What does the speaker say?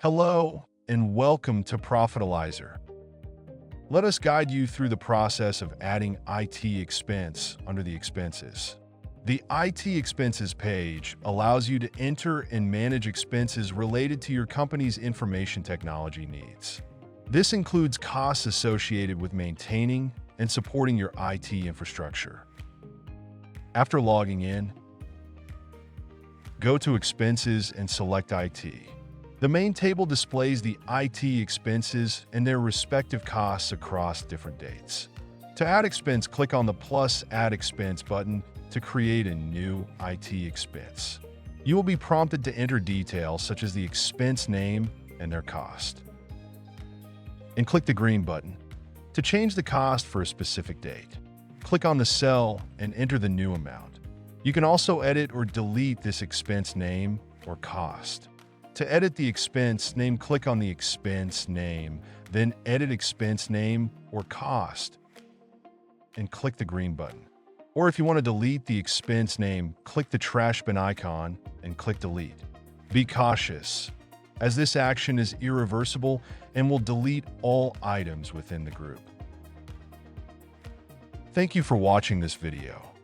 Hello, and welcome to Profitolizer. Let us guide you through the process of adding IT expense under the expenses. The IT expenses page allows you to enter and manage expenses related to your company's information technology needs. This includes costs associated with maintaining and supporting your IT infrastructure. After logging in, go to Expenses and select IT. The main table displays the IT expenses and their respective costs across different dates. To add expense, click on the plus Add Expense button to create a new IT expense. You will be prompted to enter details such as the expense name and their cost. And click the green button to change the cost for a specific date. Click on the cell and enter the new amount. You can also edit or delete this expense name or cost. To edit the expense name, click on the expense name, then Edit Expense Name or Cost, and click the green button. Or if you want to delete the expense name, click the trash bin icon and click Delete. Be cautious, as this action is irreversible and will delete all items within the group. Thank you for watching this video.